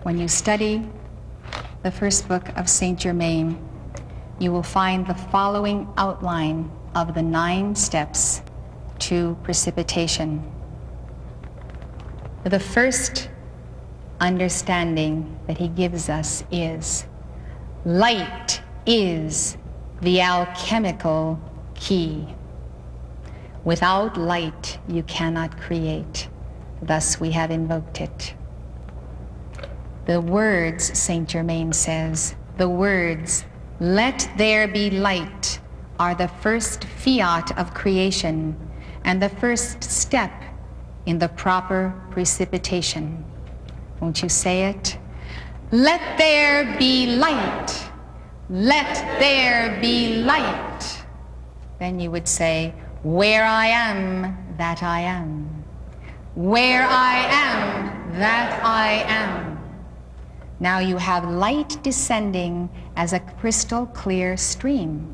When you study the first book of Saint Germain, you will find the following outline of the 9 steps to precipitation. The first understanding that he gives us is light is the alchemical key. Without light, you cannot create. Thus, we have invoked it. The words, Saint Germain says, the words, "Let there be light," are the first fiat of creation and the first step in the proper precipitation. Won't you say it? Let there be light. Let there be light. Then you would say, where I am, that I am. Where I am, that I am. Now you have light descending as a crystal clear stream.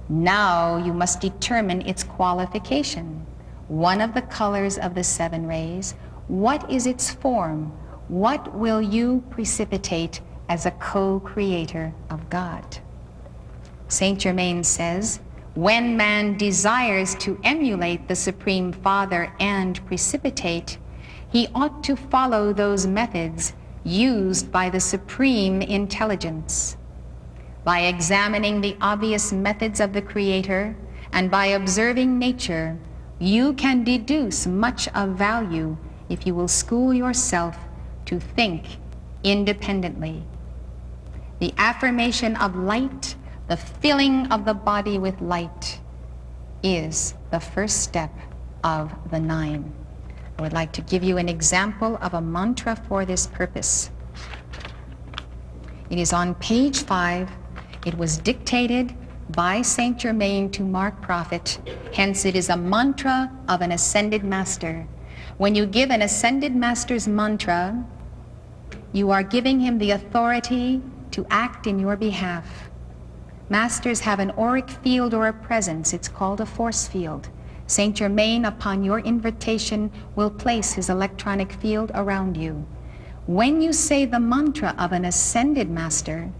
Now you must determine its qualification. One of the colors of the 7 rays. What is its form? What will you precipitate as a co-creator of God? Saint Germain says, when man desires to emulate the Supreme Father and precipitate, he ought to follow those methods used by the Supreme Intelligence. By examining the obvious methods of the Creator and by observing nature, you can deduce much of value if you will school yourself to think independently. The affirmation of light, the filling of the body with light, is the first step of the 9. I would like to give you an example of a mantra for this purpose. It is on page 5. It was dictated by Saint Germain to Mark Prophet. Hence, it is a mantra of an ascended master. When you give an ascended master's mantra, you are giving him the authority to act in your behalf. Masters have an auric field or a presence. It's called a force field. Saint Germain, upon your invitation, will place his electronic field around you. When you say the mantra of an ascended master,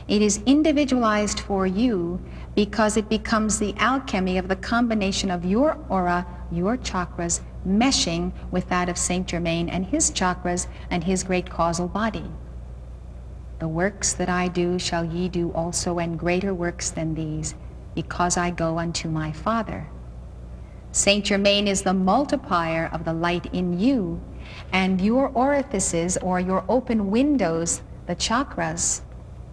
it is individualized for you because it becomes the alchemy of the combination of your aura, your chakras, meshing with that of Saint Germain and his chakras and his great causal body. The works that I do shall ye do also, and greater works than these, because I go unto my Father. Saint Germain is the multiplier of the light in you, and your orifices or your open windows, the chakras,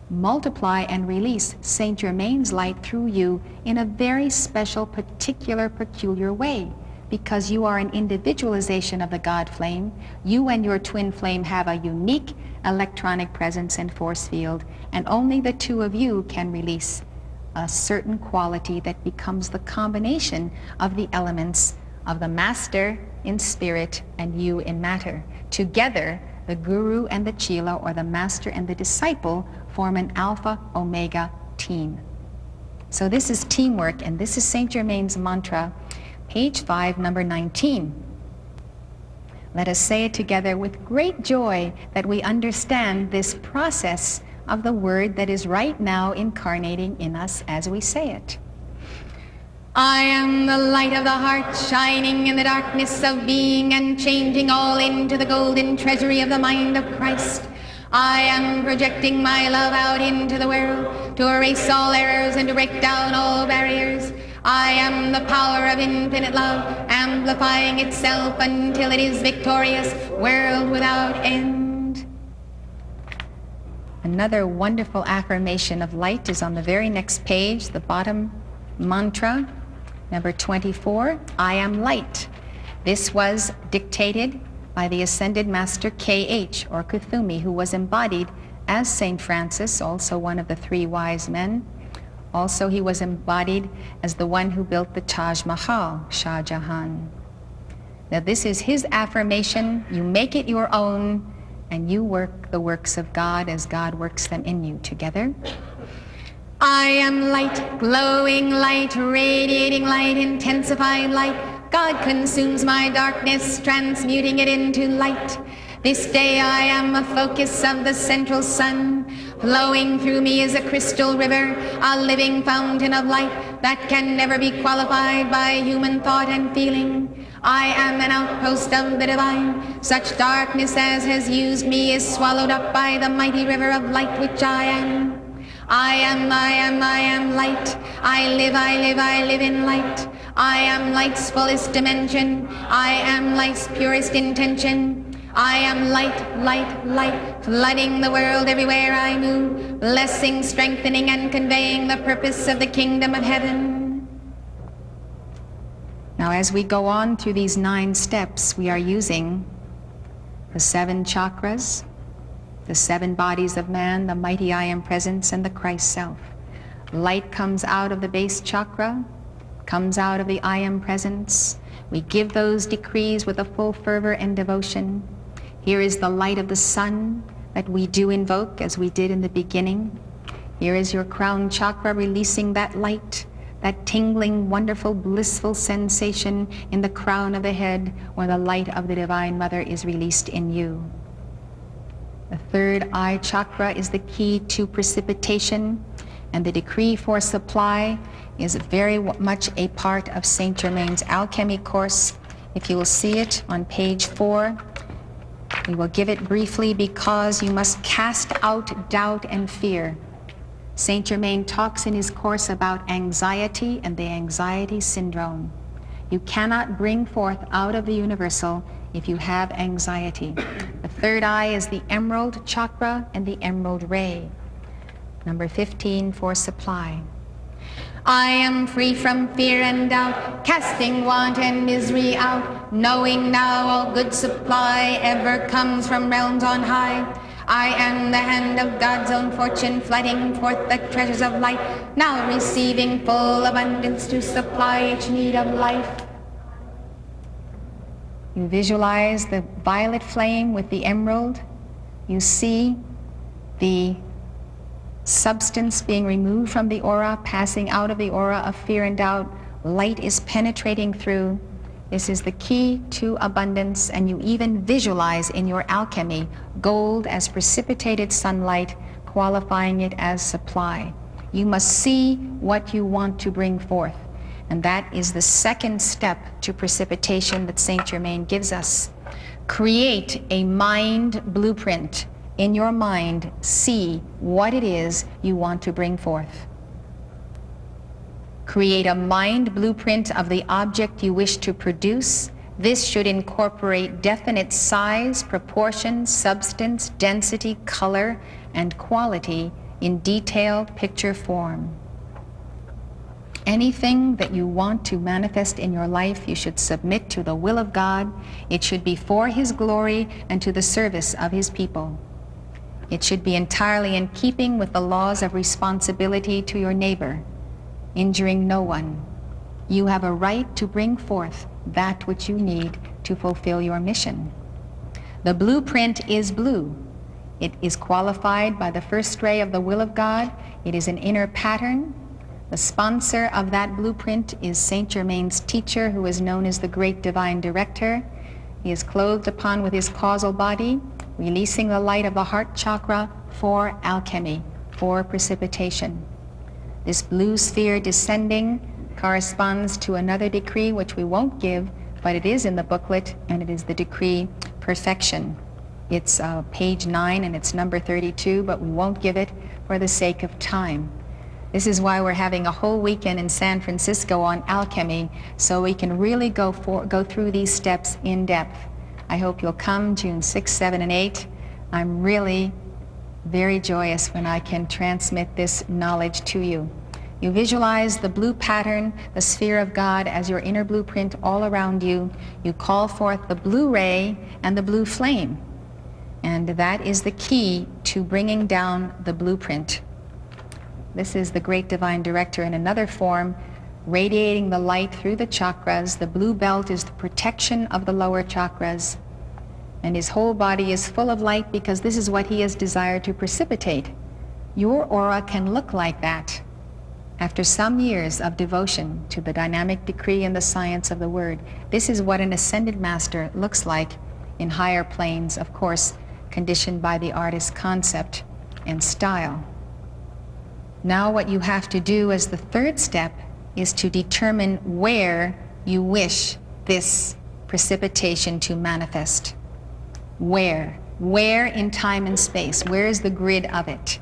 multiply and release Saint Germain's light through you in a very special, particular, peculiar way. Because you are an individualization of the God flame, you and your twin flame have a unique electronic presence and force field, and only the 2 of you can release a certain quality that becomes the combination of the elements of the master in spirit and you in matter. Together, the guru and the chela, or the master and the disciple, form an alpha omega team. So this is teamwork, and this is Saint Germain's mantra, page 5, number 19. Let us say it together with great joy that we understand this process of the word that is right now incarnating in us as we say it. I am the light of the heart, shining in the darkness of being and changing all into the golden treasury of the mind of Christ. I am projecting my love out into the world to erase all errors and to break down all barriers. I am the power of infinite love, amplifying itself until it is victorious, world without end. Another wonderful affirmation of light is on the very next page, the bottom mantra, number 24, I am light. This was dictated by the Ascended Master K.H. or Kuthumi, who was embodied as Saint Francis, also one of the 3 wise men. Also, he was embodied as the one who built the Taj Mahal, Shah Jahan. Now, this is his affirmation. You make it your own, and you work the works of God as God works them in you. Together. I am light, glowing light, radiating light, intensifying light. God consumes my darkness, transmuting it into light. This day I am a focus of the central sun. Flowing through me is a crystal river, a living fountain of light that can never be qualified by human thought and feeling. I am an outpost of the divine. Such darkness as has used me is swallowed up by the mighty river of light which I am. I am light. I live in light. I am light's fullest dimension. I am light's purest intention. I am light, flooding the world everywhere I move, blessing, strengthening, and conveying the purpose of the kingdom of heaven. Now, as we go on through these 9 steps, we are using the 7 chakras, the 7 bodies of man, the mighty I Am presence, and the Christ self. Light comes out of the base chakra, comes out of the I Am presence. We give those decrees with a full fervor and devotion. Here is the light of the sun that we do invoke as we did in the beginning. Here is your crown chakra releasing that light, that tingling, wonderful, blissful sensation in the crown of the head where the light of the Divine Mother is released in you. The 3rd eye chakra is the key to precipitation, and the decree for supply is very much a part of Saint Germain's alchemy course. If you will see it on page 4, we will give it briefly because you must cast out doubt and fear. Saint Germain talks in his course about anxiety and the anxiety syndrome. You cannot bring forth out of the universal if you have anxiety. The 3rd eye is the emerald chakra and the emerald ray. Number 15 for supply. I am free from fear and doubt, casting want and misery out, knowing now all good supply ever comes from realms on high. I am the hand of God's own fortune, flooding forth the treasures of light, now receiving full abundance to supply each need of life. You visualize the violet flame with the emerald. You see the substance being removed from the aura, passing out of the aura of fear and doubt. Light is penetrating through. This is the key to abundance, and you even visualize in your alchemy gold as precipitated sunlight, qualifying it as supply. You must see what you want to bring forth, and that is the 2nd step to precipitation that Saint Germain gives us. Create a mind blueprint. In your mind, see what it is you want to bring forth. Create a mind blueprint of the object you wish to produce. This should incorporate definite size, proportion, substance, density, color, and quality in detailed picture form. Anything that you want to manifest in your life, you should submit to the will of God. It should be for His glory and to the service of His people. It should be entirely in keeping with the laws of responsibility to your neighbor, injuring no one. You have a right to bring forth that which you need to fulfill your mission. The blueprint is blue. It is qualified by the 1st ray of the will of God. It is an inner pattern. The sponsor of that blueprint is Saint Germain's teacher, who is known as the Great Divine Director. He is clothed upon with his causal body, releasing the light of the heart chakra for alchemy, for precipitation. This blue sphere descending corresponds to another decree which we won't give, but it is in the booklet, and it is the decree perfection. It's page 9 and it's number 32, but we won't give it for the sake of time. This is why we're having a whole weekend in San Francisco on alchemy, so we can really go through these steps in depth. I hope you'll come June 6, 7, and 8. I'm really very joyous when I can transmit this knowledge to you. You visualize the blue pattern, the sphere of God, as your inner blueprint all around you. You call forth the blue ray and the blue flame. And that is the key to bringing down the blueprint. This is the Great Divine Director in another form, radiating the light through the chakras. The blue belt is the protection of the lower chakras. And his whole body is full of light because this is what he has desired to precipitate. Your aura can look like that after some years of devotion to the dynamic decree and the science of the word. This is what an ascended master looks like in higher planes, of course, conditioned by the artist's concept and style. Now what you have to do as the third step is to determine where you wish this precipitation to manifest. Where? Where in time and space? Where is the grid of it?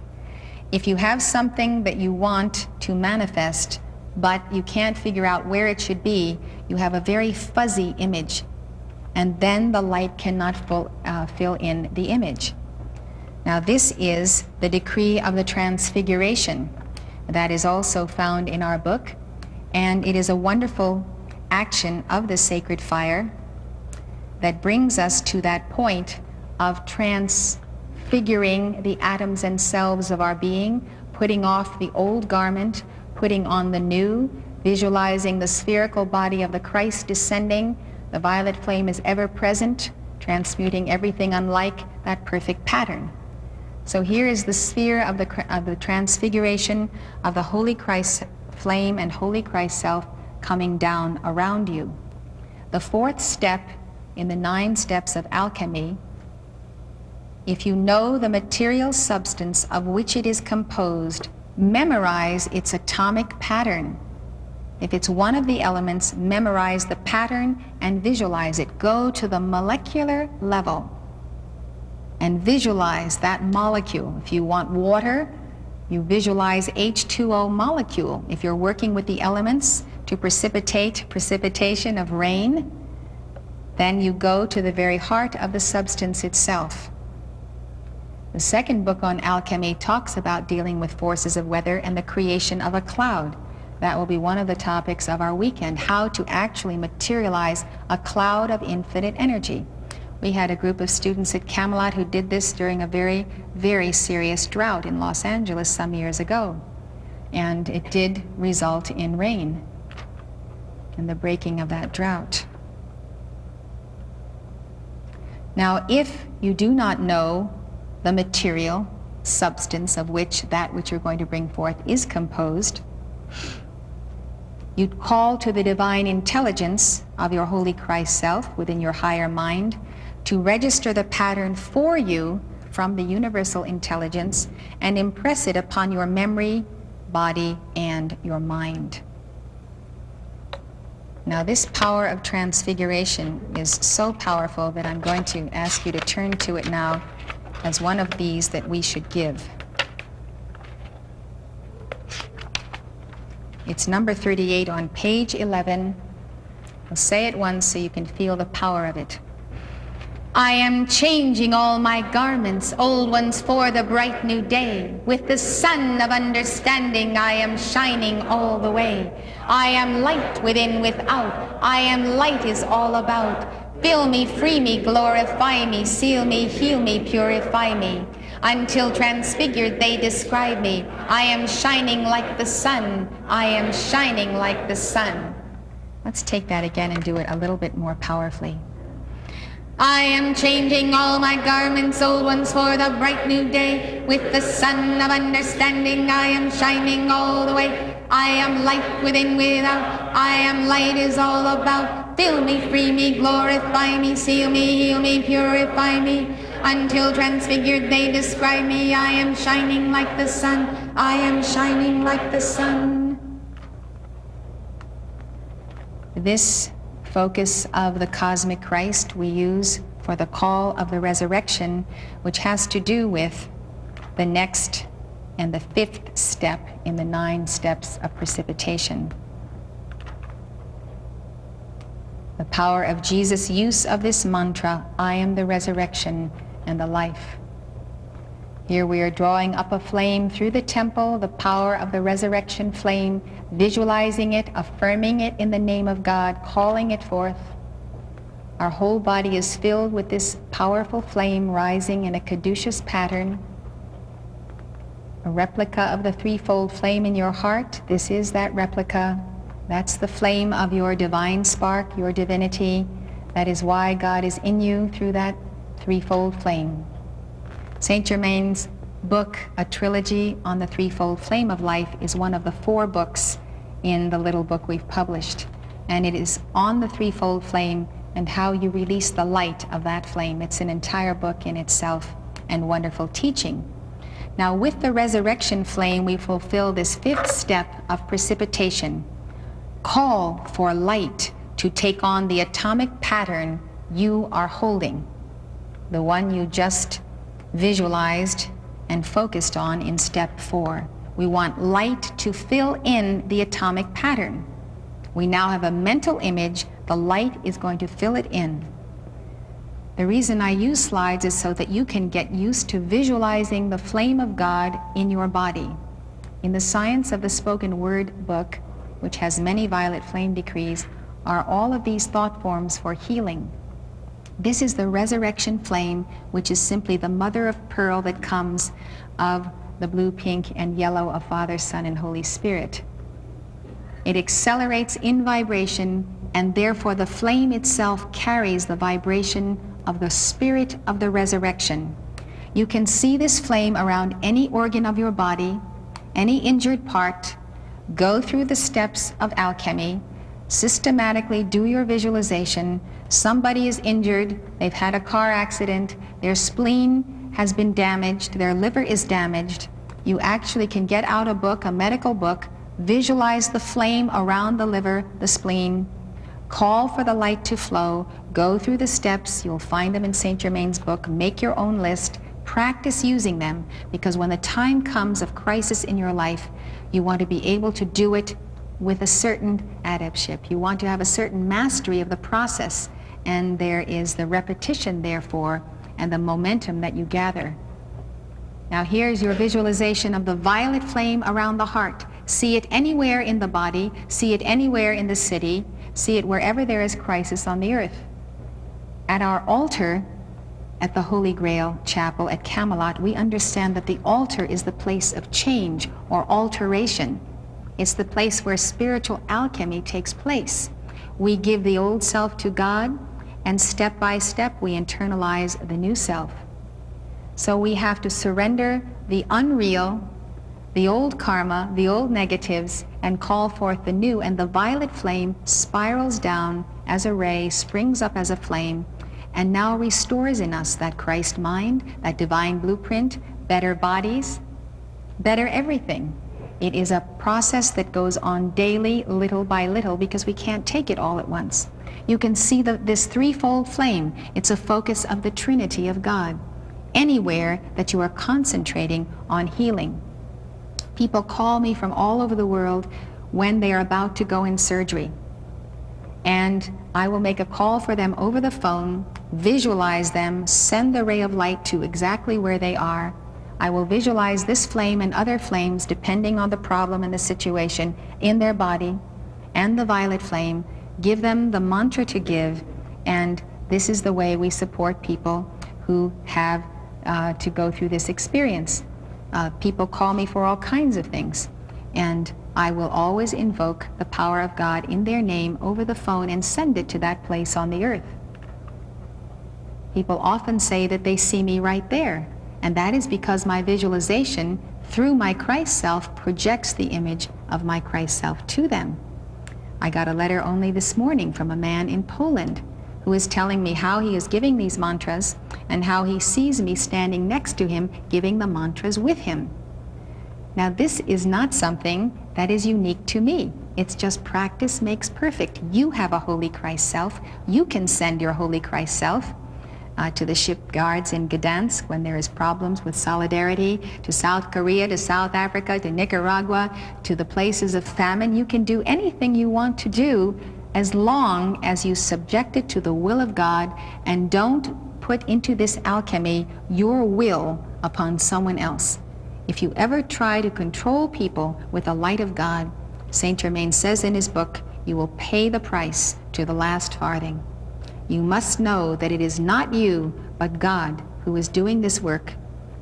If you have something that you want to manifest, but you can't figure out where it should be, you have a very fuzzy image, and then the light cannot fill in the image. Now this is the decree of the transfiguration. That is also found in our book, and it is a wonderful action of the sacred fire that brings us to that point of transfiguring the atoms and cells of our being, putting off the old garment, putting on the new, visualizing the spherical body of the Christ descending. The violet flame is ever present, transmuting everything unlike that perfect pattern. So here is the sphere of the transfiguration of the Holy Christ flame and Holy Christ self coming down around you. The fourth step in the 9 steps of alchemy, if you know the material substance of which it is composed, memorize its atomic pattern. If it's one of the elements, memorize the pattern and visualize it. Go to the molecular level and visualize that molecule. If you want water, you visualize H2O molecule. If you're working with the elements to precipitate precipitation of rain, then you go to the very heart of the substance itself. The second book on alchemy talks about dealing with forces of weather and the creation of a cloud. That will be one of the topics of our weekend, how to actually materialize a cloud of infinite energy. We had a group of students at Camelot who did this during a very, very serious drought in Los Angeles some years ago. And it did result in rain and the breaking of that drought. Now, if you do not know the material substance of which that which you're going to bring forth is composed, you call to the divine intelligence of your Holy Christ self within your higher mind to register the pattern for you from the universal intelligence and impress it upon your memory, body, and your mind. Now this power of transfiguration is so powerful that I'm going to ask you to turn to it now as one of these that we should give. It's number 38 on page 11. I'll say it once so you can feel the power of it. I am changing all my garments, old ones for the bright new day. With the sun of understanding I am shining all the way. I am light within, without. I am light is all about. Fill me, free me, glorify me, seal me, heal me, purify me. Until transfigured they describe me. I am shining like the sun. I am shining like the sun. Let's take that again and do it a little bit more powerfully. I am changing all my garments, old ones for the bright new day. With the sun of understanding I am shining all the way. I am light within, without. I am light is all about. Fill me, free me, glorify me, seal me, heal me, purify me. Until transfigured they describe me. I am shining like the sun. I am shining like the sun. This focus of the cosmic Christ we use for the call of the resurrection, which has to do with the next and the 5th step in the 9 steps of precipitation. The power of Jesus' use of this mantra, I am the resurrection and the life. Here we are drawing up a flame through the temple, the power of the resurrection flame, visualizing it, affirming it in the name of God, calling it forth. Our whole body is filled with this powerful flame rising in a caduceus pattern. A replica of the threefold flame in your heart. This is that replica. That's the flame of your divine spark, your divinity. That is why God is in you through that threefold flame. Saint Germain's book, a trilogy on the threefold flame of life, is one of the 4 books in the little book we've published. And it is on the threefold flame and how you release the light of that flame. It's an entire book in itself and wonderful teaching. Now, with the resurrection flame, we fulfill this fifth step of precipitation. Call for light to take on the atomic pattern you are holding, the one you just visualized and focused on in step 4. We want light to fill in the atomic pattern. We now have a mental image. The light is going to fill it in. The reason I use slides is so that you can get used to visualizing the flame of God in your body. In the Science of the Spoken Word book, which has many violet flame decrees, are all of these thought forms for healing. This is the resurrection flame, which is simply the mother of pearl that comes of the blue, pink, and yellow of Father, Son, and Holy Spirit. It accelerates in vibration, and therefore the flame itself carries the vibration of the spirit of the resurrection. You can see this flame around any organ of your body, any injured part. Go through the steps of alchemy, systematically do your visualization. Somebody is injured, they've had a car accident, their spleen has been damaged, their liver is damaged. You actually can get out a book, a medical book, visualize the flame around the liver, the spleen, call for the light to flow, go through the steps. You'll find them in Saint Germain's book. Make your own list, practice using them, because when the time comes of crisis in your life, you want to be able to do it with a certain adeptship. You want to have a certain mastery of the process, and there is the repetition, therefore, and the momentum that you gather. Now here's your visualization of the violet flame around the heart. See it anywhere in the body, see it anywhere in the city, see it wherever there is crisis on the earth. At our altar, at the Holy Grail Chapel at Camelot, we understand that the altar is the place of change or alteration. It's the place where spiritual alchemy takes place. We give the old self to God, and step by step we internalize the new self. So we have to surrender the unreal, the old karma, the old negatives, and call forth the new, and the violet flame spirals down as a ray, springs up as a flame, and now restores in us that Christ mind, that divine blueprint, better bodies, better everything. It is a process that goes on daily, little by little, because we can't take it all at once. You can see this threefold flame. It's a focus of the Trinity of God. Anywhere that you are concentrating on healing. People call me from all over the world when they are about to go in surgery. And I will make a call for them over the phone, visualize them, send the ray of light to exactly where they are. I will visualize this flame and other flames, depending on the problem and the situation, in their body, and the violet flame, give them the mantra to give, and this is the way we support people who have to go through this experience. People call me for all kinds of things, and I will always invoke the power of God in their name over the phone and send it to that place on the earth. People often say that they see me right there, and that is because my visualization through my Christ self projects the image of my Christ self to them. I got a letter only this morning from a man in Poland who is telling me how he is giving these mantras and how he sees me standing next to him giving the mantras with him. Now this is not something that is unique to me. It's just practice makes perfect. You have a Holy Christ self. You can send your Holy Christ self to the shipyards in Gdansk when there is problems with solidarity, to South Korea, to South Africa, to Nicaragua, to the places of famine. You can do anything you want to do as long as you subject it to the will of God and don't put into this alchemy your will upon someone else. If you ever try to control people with the light of God, Saint Germain says in his book, you will pay the price to the last farthing. You must know that it is not you, but God who is doing this work,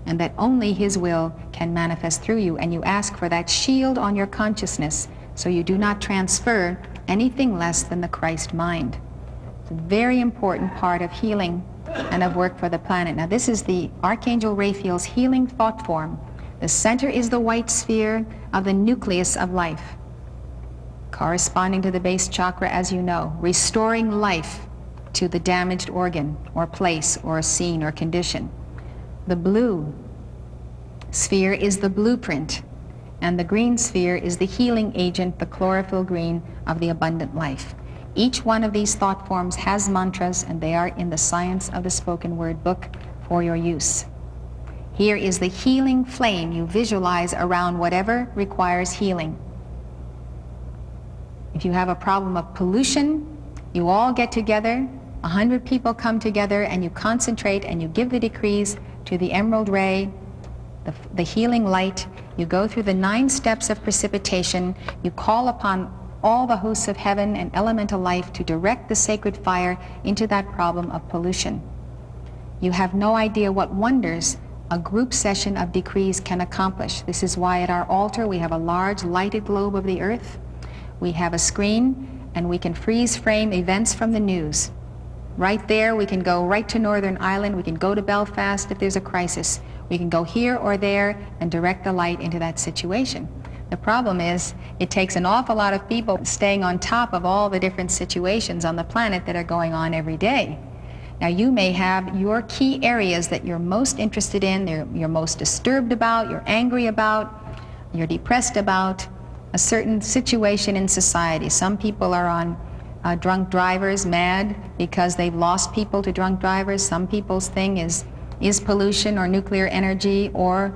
and that only his will can manifest through you, and you ask for that shield on your consciousness so you do not transfer anything less than the Christ mind. It's a very important part of healing and of work for the planet. Now this is the Archangel Raphael's healing thought form. The center is the white sphere of the nucleus of life, corresponding to the base chakra, as you know, restoring life to the damaged organ or place or scene or condition. The blue sphere is the blueprint, and the green sphere is the healing agent, the chlorophyll green of the abundant life. Each one of these thought forms has mantras, and they are in the Science of the Spoken Word book for your use. Here is the healing flame you visualize around whatever requires healing. If you have a problem of pollution, you all get together, 100 people come together, and you concentrate and you give the decrees to the emerald ray, the healing light. You go through the 9 steps of precipitation. You call upon all the hosts of heaven and elemental life to direct the sacred fire into that problem of pollution. You have no idea what wonders a group session of decrees can accomplish. This is why at our altar we have a large lighted globe of the earth. We have a screen, and we can freeze frame events from the news. Right there, we can go right to Northern Ireland. We can go to Belfast if there's a crisis. We can go here or there and direct the light into that situation. The problem is, it takes an awful lot of people staying on top of all the different situations on the planet that are going on every day. Now, you may have your key areas that you're most interested in, you're most disturbed about, you're angry about, you're depressed about a certain situation in society. Some people are on drunk drivers, mad because they've lost people to drunk drivers. Some people's thing is pollution or nuclear energy or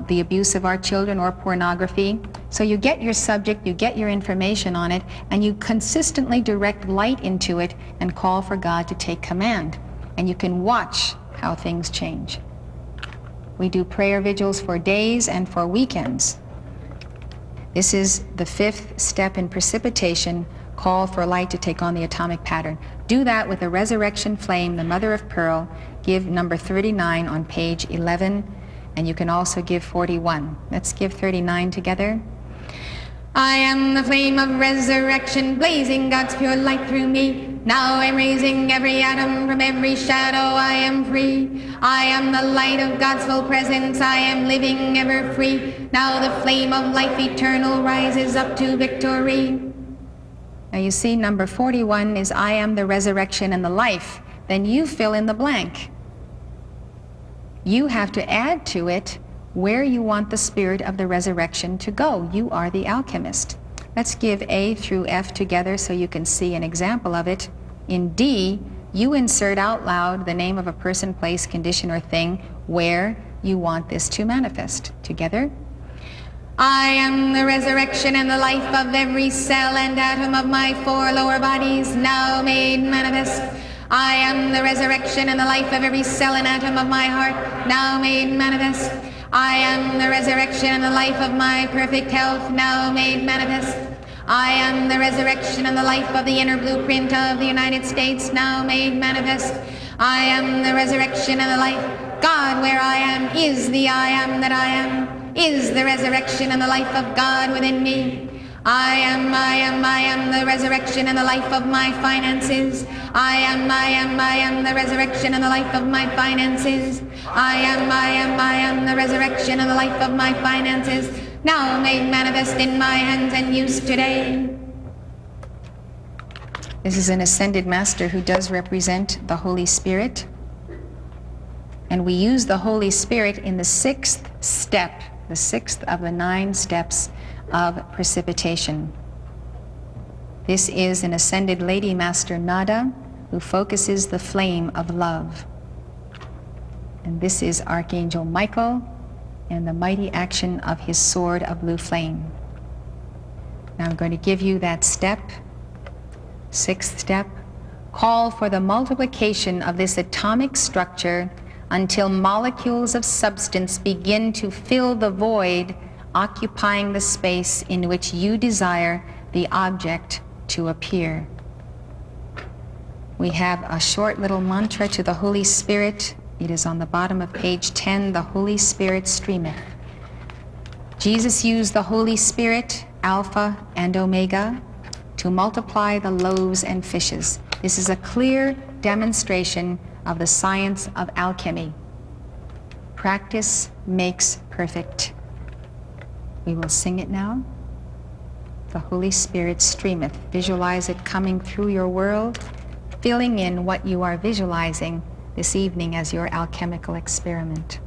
the abuse of our children or pornography. So you get your subject, you get your information on it, and you consistently direct light into it and call for God to take command. And you can watch how things change. We do prayer vigils for days and for weekends. This is the 5th step in precipitation, call for light to take on the atomic pattern. Do that with the resurrection flame, the mother of pearl. Give number 39 on page 11, and you can also give 41. Let's give 39 together. I am the flame of resurrection, blazing God's pure light through me. Now I'm raising every atom from every shadow. I am free. I am the light of God's full presence. I am living ever free. Now the flame of life eternal rises up to victory. Now you see number 41 is I am the resurrection and the life. Then you fill in the blank. You have to add to it where you want the spirit of the resurrection to go. You are the alchemist. Let's give A through F together so you can see an example of it. In D, you insert out loud the name of a person, place, condition, or thing where you want this to manifest. Together. I am the resurrection and the life of every cell and atom of my 4 lower bodies, now made manifest. I am the resurrection and the life of every cell and atom of my heart, now made manifest. I am the resurrection and the life of my perfect health, now made manifest. I am the resurrection and the life of the inner blueprint of the United States, now made manifest. I am the resurrection and the life. God, where I am, is the I am that I am, is the resurrection and the life of God within me. I am the resurrection and the life of my finances. I am the resurrection and the life of my finances. I am the resurrection and the life of my finances, now made manifest in my hands and used today. This is an ascended master who does represent the Holy Spirit. And we use the Holy Spirit in the 6th step, the 6th of the 9 steps of precipitation. This is an ascended lady master Nada who focuses the flame of love. And this is Archangel Michael and the mighty action of his sword of blue flame. Now I'm going to give you that step, 6th step. Call for the multiplication of this atomic structure until molecules of substance begin to fill the void occupying the space in which you desire the object to appear. We have a short little mantra to the Holy Spirit. It is on the bottom of page 10, the Holy Spirit streameth. Jesus used the Holy Spirit, Alpha and Omega, to multiply the loaves and fishes. This is a clear demonstration of the science of alchemy. Practice makes perfect. We will sing it now. The Holy Spirit streameth. Visualize it coming through your world, filling in what you are visualizing this evening as your alchemical experiment.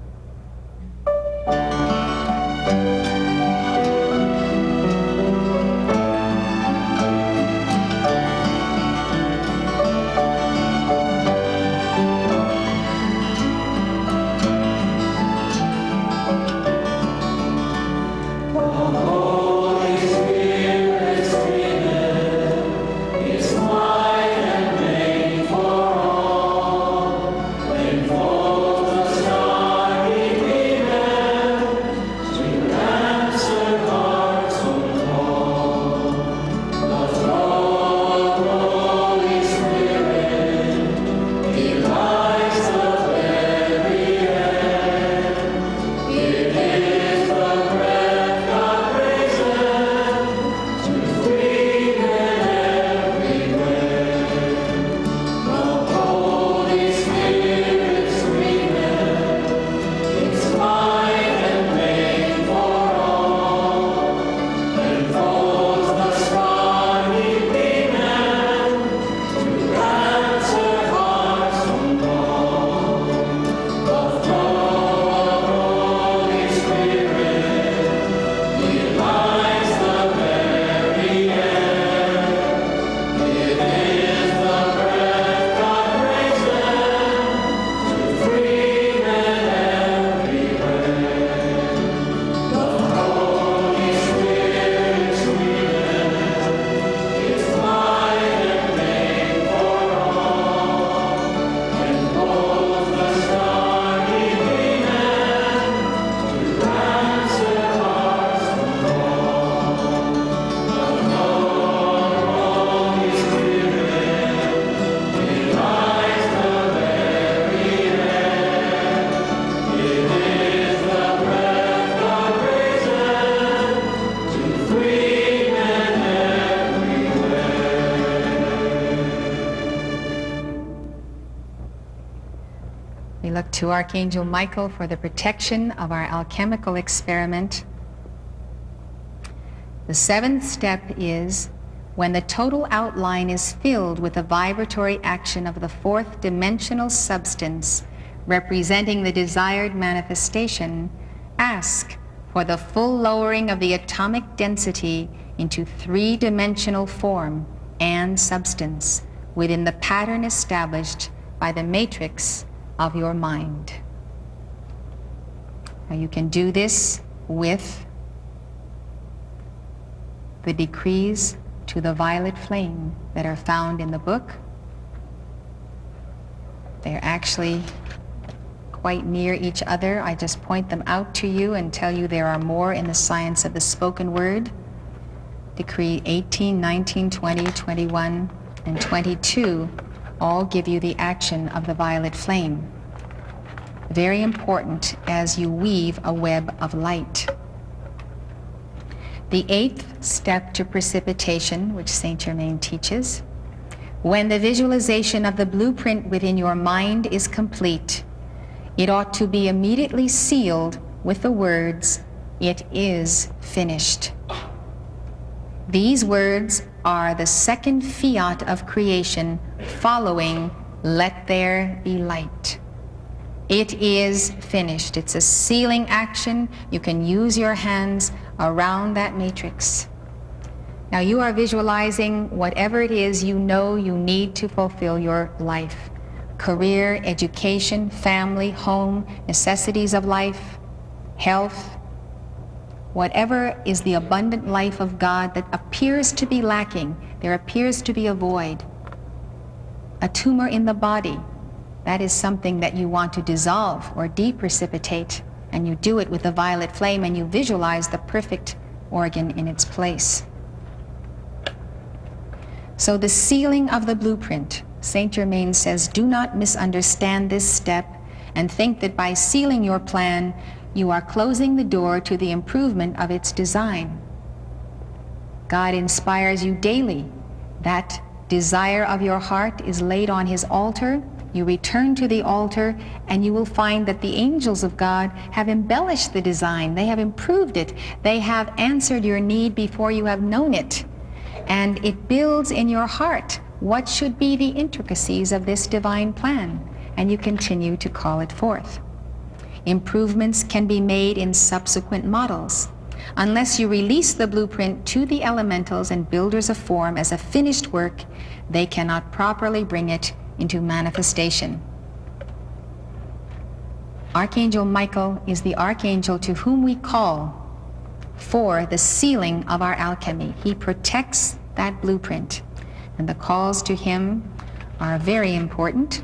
We look to Archangel Michael for the protection of our alchemical experiment. The seventh step is when the total outline is filled with the vibratory action of the fourth dimensional substance representing the desired manifestation, ask for the full lowering of the atomic density into three-dimensional form and substance within the pattern established by the matrix of your mind. Now you can do this with the decrees to the violet flame that are found in the book. They're actually quite near each other. I just point them out to you and tell you there are more in the science of the spoken word. Decree 18, 19, 20, 21, and 22 all give you the action of the violet flame. Very important as you weave a web of light. The eighth step to precipitation, which Saint Germain teaches, when the visualization of the blueprint within your mind is complete, it ought to be immediately sealed with the words, "It is finished." These words are the second fiat of creation following "Let there be light." It is finished. It's a sealing action. You can use your hands around that matrix. Now you are visualizing whatever it is you know you need to fulfill your life. Career, education, family, home, necessities of life, health, whatever is the abundant life of God that appears to be lacking, there appears to be a void. A tumor in the body, that is something that you want to dissolve or deprecipitate, and you do it with the violet flame and you visualize the perfect organ in its place. So the sealing of the blueprint, Saint Germain says, do not misunderstand this step and think that by sealing your plan, you are closing the door to the improvement of its design. God inspires you daily. That desire of your heart is laid on his altar. You return to the altar and you will find that the angels of God have embellished the design. They have improved it. They have answered your need before you have known it. And it builds in your heart what should be the intricacies of this divine plan, and you continue to call it forth. Improvements can be made in subsequent models. Unless you release the blueprint to the elementals and builders of form as a finished work, they cannot properly bring it into manifestation. Archangel Michael is the archangel to whom we call for the sealing of our alchemy. He protects that blueprint, and the calls to him are very important.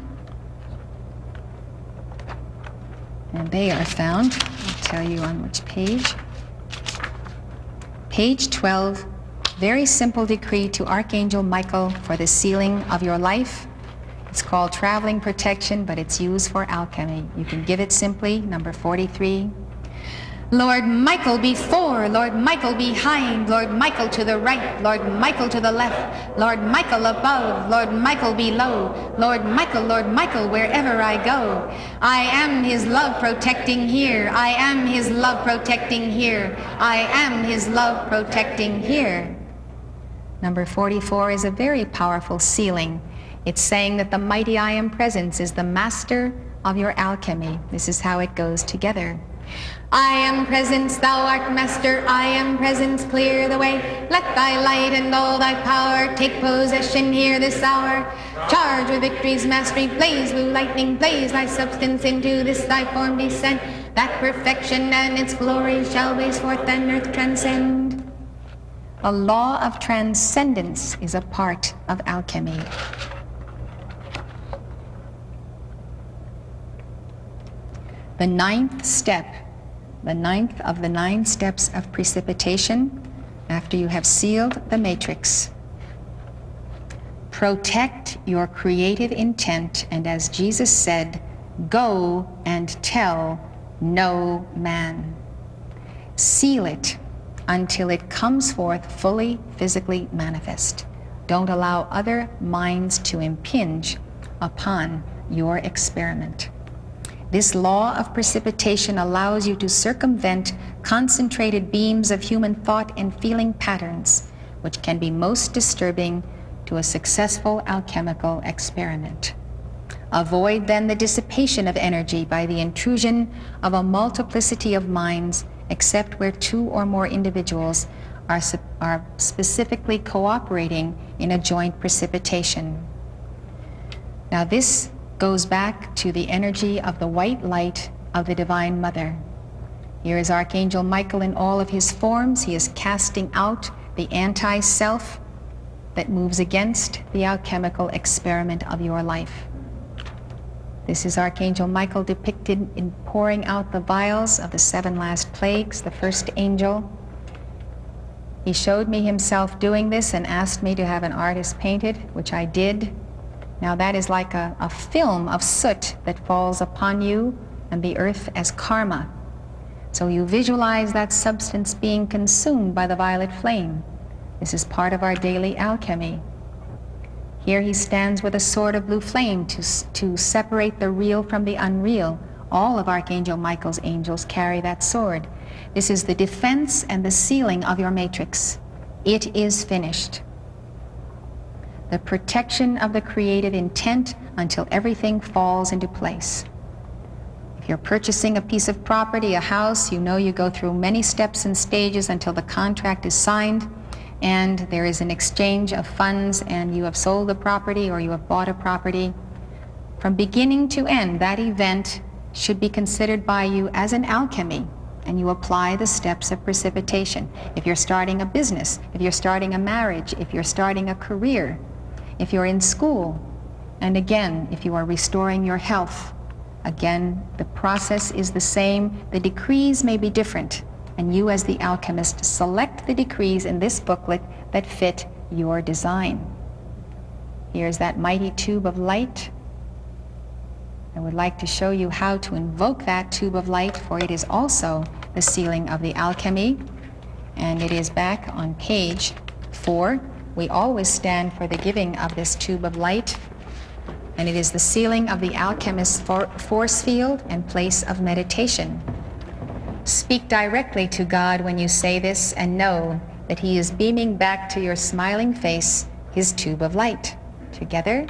And they are found, I'll tell you on which page. Page 12, very simple decree to Archangel Michael for the sealing of your life. It's called traveling protection, but it's used for alchemy. You can give it simply, number 43. Lord Michael before, Lord Michael behind, Lord Michael to the right, Lord Michael to the left, Lord Michael above, Lord Michael below, Lord Michael, wherever I go. I am his love protecting here. I am his love protecting here. I am his love protecting here. Number 44 is a very powerful sealing. It's saying that the mighty I Am Presence is the master of your alchemy. This is how it goes together. I am presence, thou art master. I am presence, clear the way. Let thy light and all thy power take possession here this hour. Charge with victory's mastery, blaze blue lightning, blaze thy substance into this thy form descend. That perfection and its glory shall blaze forth and earth transcend. A law of transcendence is a part of alchemy. The ninth step, the ninth of the 9 steps of precipitation, after you have sealed the matrix. Protect your creative intent, and as Jesus said, go and tell no man. Seal it until it comes forth fully physically manifest. Don't allow other minds to impinge upon your experiment. This law of precipitation allows you to circumvent concentrated beams of human thought and feeling patterns, which can be most disturbing to a successful alchemical experiment. Avoid then the dissipation of energy by the intrusion of a multiplicity of minds, except where 2 or more individuals are specifically cooperating in a joint precipitation. Now this goes back to the energy of the white light of the Divine Mother. Here is Archangel Michael in all of his forms. He is casting out the anti-self that moves against the alchemical experiment of your life. This is Archangel Michael depicted in pouring out the vials of the 7 last plagues, the first angel. He showed me himself doing this and asked me to have an artist painted, which I did. Now that is like a film of soot that falls upon you and the earth as karma. So you visualize that substance being consumed by the violet flame. This is part of our daily alchemy. Here he stands with a sword of blue flame to separate the real from the unreal. All of Archangel Michael's angels carry that sword. This is the defense and the sealing of your matrix. It is finished. The protection of the creative intent until everything falls into place. If you're purchasing a piece of property, a house, you know you go through many steps and stages until the contract is signed and there is an exchange of funds and you have sold the property or you have bought a property. From beginning to end, that event should be considered by you as an alchemy, and you apply the steps of precipitation. If you're starting a business, if you're starting a marriage, if you're starting a career, if you're in school, and again, if you are restoring your health, again, the process is the same. The decrees may be different, and you as the alchemist select the decrees in this booklet that fit your design. Here's that mighty tube of light. I would like to show you how to invoke that tube of light, for it is also the sealing of the alchemy, and it is back on page 4. We always stand for the giving of this tube of light, and it is the sealing of the alchemist's force field and place of meditation. Speak directly to God when you say this, and know that he is beaming back to your smiling face his tube of light. together.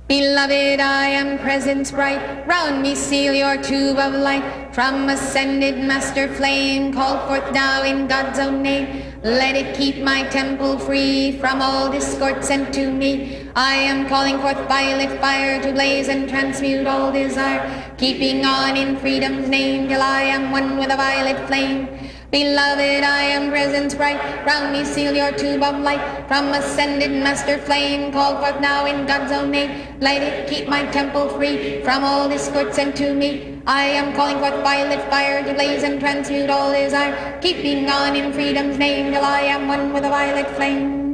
Beloved, I am presence bright, round me seal your tube of light. From ascended master flame, call forth now in God's own name. Let it keep my temple free from all discord sent to me. I am calling forth violet fire to blaze and transmute all desire, keeping on in freedom's name till I am one with a violet flame. Beloved, I am presence bright, round me seal your tube of light. From ascended master flame, call forth now in God's own name. Let it keep my temple free from all discord sent to me. I am calling forth violet fire to blaze and transmute all desire, keeping on in freedom's name till I am one with a violet flame.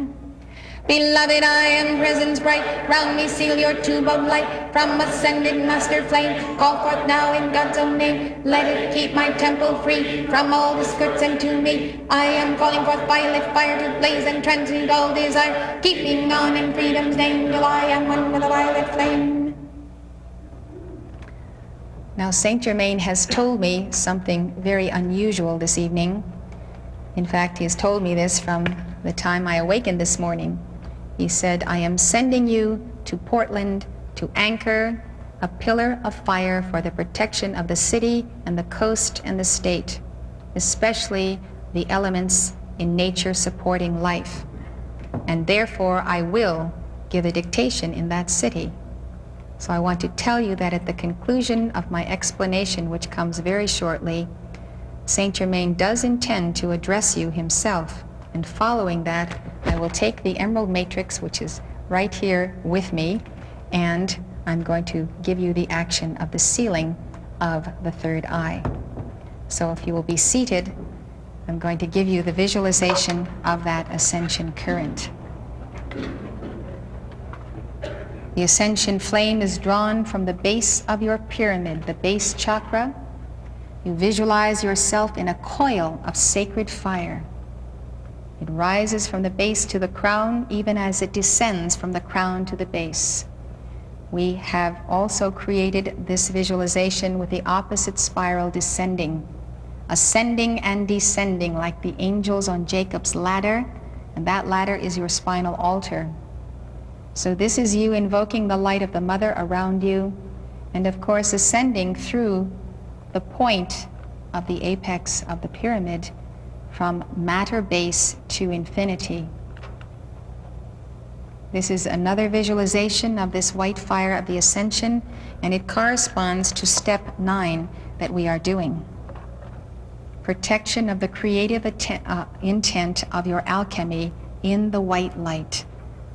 Beloved, I am presence bright, round me seal your tube of light. From ascended master flame, call forth now in God's own name. Let it keep my temple free from all discord sent to me. I am calling forth violet fire to blaze and transmute all desire, keeping on in freedom's name till I am one with a violet flame. Now, Saint Germain has told me something very unusual this evening. In fact, he has told me this from the time I awakened this morning. He said, I am sending you to Portland to anchor a pillar of fire for the protection of the city and the coast and the state, especially the elements in nature supporting life. And therefore, I will give a dictation in that city. So I want to tell you that at the conclusion of my explanation, which comes very shortly, Saint Germain does intend to address you himself. And following that, I will take the emerald matrix, which is right here with me, and I'm going to give you the action of the sealing of the third eye. So if you will be seated, I'm going to give you the visualization of that ascension current. The ascension flame is drawn from the base of your pyramid, the base chakra. You visualize yourself in a coil of sacred fire. It rises from the base to the crown, even as it descends from the crown to the base. We have also created this visualization with the opposite spiral descending, ascending and descending like the angels on Jacob's ladder, and that ladder is your spinal altar. So this is you invoking the light of the mother around you, and of course ascending through the point of the apex of the pyramid from matter base to infinity. This is another visualization of this white fire of the ascension, and it corresponds to step 9 that we are doing. Protection of the creative intent of your alchemy in the white light.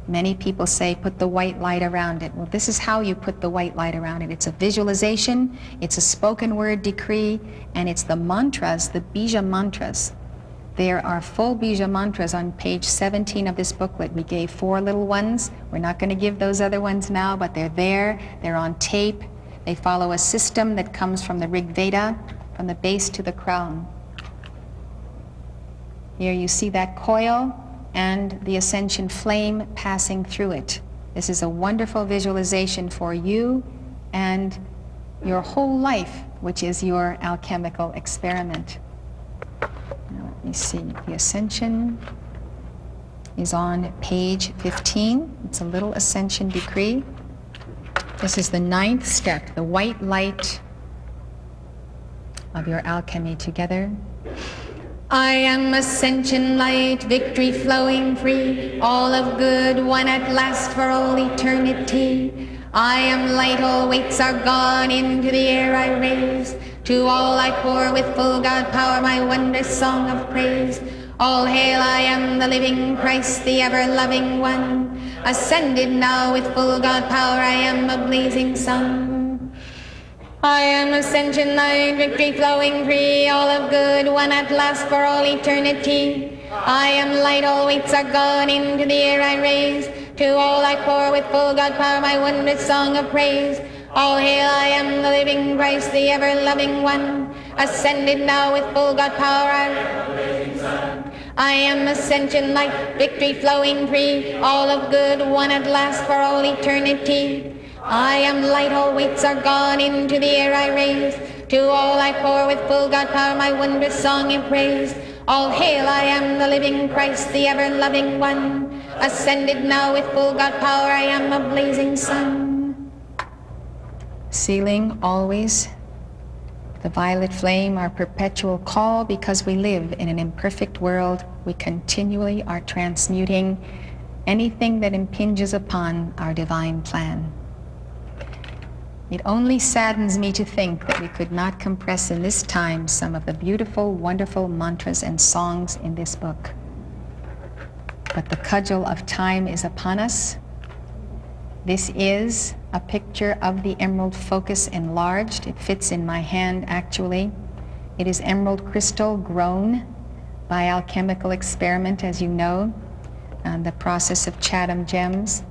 Many people say, put the white light around it. Well, this is how you put the white light around it. It's a visualization, it's a spoken word decree, and it's the mantras, the bija mantras. There are full bija mantras on page 17 of this booklet. We gave 4 little ones. We're not going to give those other ones now, but they're there. They're on tape. They follow a system that comes from the Rig Veda, from the base to the crown. Here you see that coil and the ascension flame passing through it. This is a wonderful visualization for you and your whole life, which is your alchemical experiment. Now let me see, the ascension is on page 15. It's a little ascension decree. This is the 9th step, the white light of your alchemy together. I am ascension light, victory flowing free, all of good won at last for all eternity. I am light, all weights are gone, into the air I raise. To all I pour with full God power my wondrous song of praise. All hail, I am the living Christ, the ever-loving one. Ascended now with full God power, I am a blazing sun. I am ascension light, victory flowing free, all of good won at last for all eternity. I am light, all weights are gone, into the air I raise. To all I pour with full God power my wondrous song of praise. All hail, I am the living Christ, the ever-loving one. Ascended now with full God power, I am ascension light, victory flowing free, all of good won at last for all eternity. I am light, all weights are gone, into the air I raise. To all I pour with full God power my wondrous song of praise. All hail, I am the living Christ, the ever-loving one. Ascended now with full God power, I am a blazing sun. Sealing always the violet flame, our perpetual call, because we live in an imperfect world. We continually are transmuting anything that impinges upon our divine plan. It only saddens me to think that we could not compress in this time some of the beautiful, wonderful mantras and songs in this book. But the cudgel of time is upon us. This is a picture of the emerald focus enlarged. It fits in my hand, actually. It is emerald crystal grown by alchemical experiment, as you know, and the process of Chatham gems.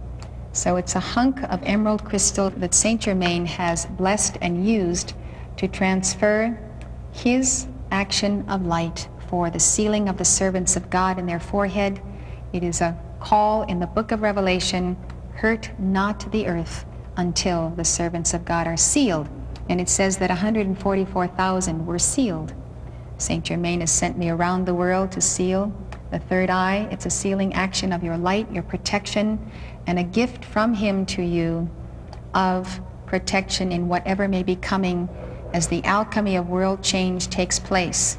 So it's a hunk of emerald crystal that Saint Germain has blessed and used to transfer his action of light for the sealing of the servants of God in their forehead. It is a call in the book of Revelation, hurt not the earth until the servants of God are sealed. And it says that 144,000 were sealed. Saint Germain has sent me around the world to seal the third eye. It's a sealing action of your light, your protection, and a gift from him to you of protection in whatever may be coming as the alchemy of world change takes place.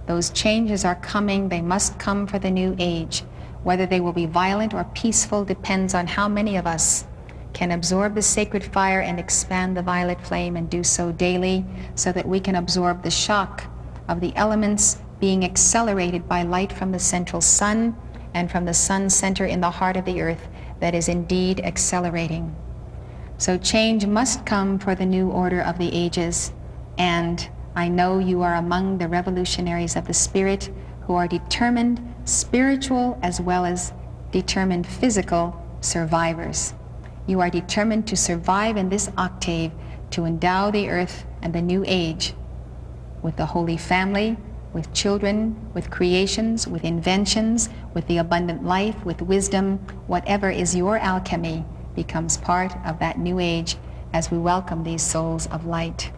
Those changes are coming. They must come for the new age. Whether they will be violent or peaceful depends on how many of us can absorb the sacred fire and expand the violet flame, and do so daily, so that we can absorb the shock of the elements being accelerated by light from the central sun and from the sun center in the heart of the earth that is indeed accelerating. So change must come for the new order of the ages, and I know you are among the revolutionaries of the Spirit who are determined spiritual as well as determined physical survivors. You are determined to survive in this octave, to endow the earth and the new age with the Holy Family, with children, with creations, with inventions, with the abundant life, with wisdom. Whatever is your alchemy becomes part of that new age as we welcome these souls of light.